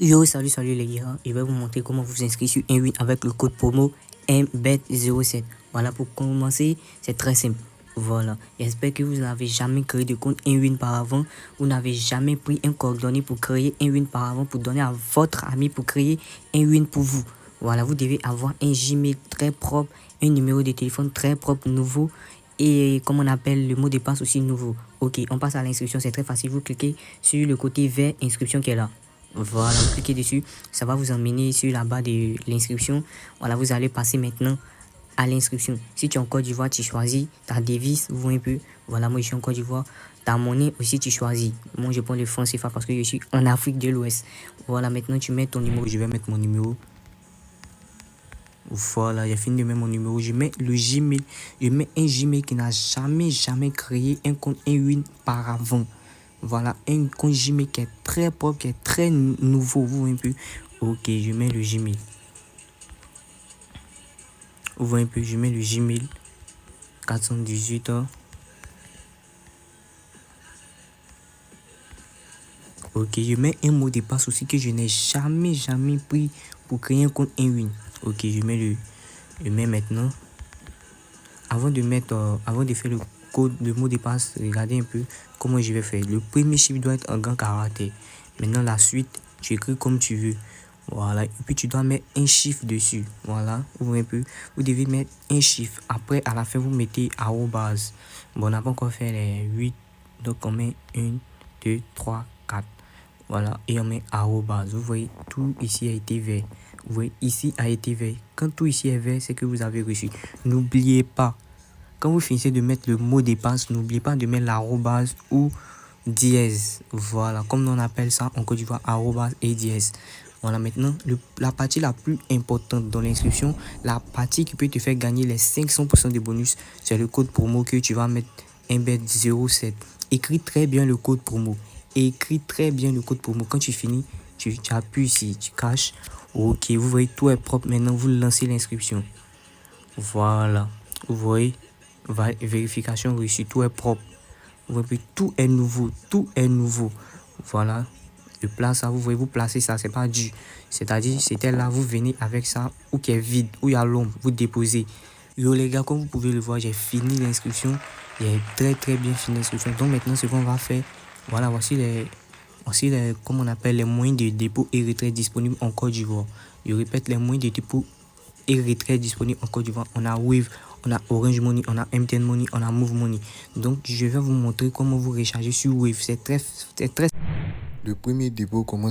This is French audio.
Yo, salut les gars, je vais vous montrer comment vous inscrire sur Inwin avec le code promo MBET07. Voilà, pour commencer, c'est très simple. Voilà, j'espère que vous n'avez jamais créé de compte Inwin par avant. Vous n'avez jamais pris un coordonné pour créer Inwin par avant, pour donner à votre ami pour créer Inwin pour vous. Voilà, vous devez avoir un Gmail très propre, un numéro de téléphone très propre, nouveau. Et comme on appelle le mot de passe aussi nouveau. Ok, on passe à l'inscription, c'est très facile. Vous cliquez sur le côté vert inscription qui est là. Voilà, vous cliquez dessus, ça va vous emmener sur la barre de l'inscription. Voilà, vous allez passer maintenant à l'inscription. Si tu es en Côte d'Ivoire, tu choisis ta devise, vous voyez un peu. Voilà, moi je suis en Côte d'Ivoire. Ta monnaie aussi, tu choisis. Moi je prends le franc CFA parce que je suis en Afrique de l'Ouest. Voilà, maintenant tu mets ton numéro. Je vais mettre mon numéro. Voilà, j'ai fini de mettre mon numéro. Je mets le Gmail. Je mets un Gmail qui n'a jamais créé un compte Inwin par avant. Voilà, un compte Gmail qui est très propre, qui est très nouveau. Vous voyez un peu. Ok, je mets le Gmail. Vous voyez un peu, je mets le Gmail 418 heures. Ok, je mets un mot de passe aussi que je n'ai jamais pris pour créer un compte Inwin. Ok, je mets maintenant. Avant de faire le code, le mot de passe, regardez un peu comment je vais faire. Le premier chiffre doit être en grand caractère. Maintenant, la suite, tu écris comme tu veux. Voilà, et puis tu dois mettre un chiffre dessus. Voilà, vous voyez un peu. Vous devez mettre un chiffre. Après, à la fin, vous mettez arrobase. Bon, on n'a pas encore fait les 8. Donc, on met 1, 2, 3, 4. Voilà, et on met arrobase. Vous voyez, tout ici a été vert. Vous voyez, ici a été vert. Quand tout ici est vert, c'est que vous avez reçu. N'oubliez pas, quand vous finissez de mettre le mot de passe, n'oubliez pas de mettre l'arrobase ou dièse. Voilà, comme on appelle ça en Côte d'Ivoire, arrobase et dièse. Voilà, maintenant, la partie la plus importante dans l'inscription, la partie qui peut te faire gagner les 500% de bonus, c'est le code promo que tu vas mettre MBET07. Écris très bien le code promo. Écris très bien le code promo. Quand tu finis, tu appuies ici, tu caches. Ok, vous voyez, tout est propre. Maintenant, vous lancez l'inscription. Voilà, vous voyez, vérification reçue, tout est propre. Vous voyez, tout est nouveau, Voilà, je place ça, vous voyez, vous placez ça, c'est pas dur. C'est-à-dire, c'était là, vous venez avec ça, ou qui est vide, où il y a l'ombre, vous déposez. Yo les gars, comme vous pouvez le voir, j'ai fini l'inscription. J'ai très bien fini l'inscription. Donc maintenant, ce qu'on va faire, voilà, voici les comme on appelle, les moyens de dépôt et retrait disponibles en Côte d'Ivoire. Je répète, les moyens de dépôt et retrait disponibles en Côte d'Ivoire. On a Wave, on a Orange Money, on a MTN Money, on a Move Money. Donc, je vais vous montrer comment vous recharger sur Wave. C'est très... Le premier dépôt commence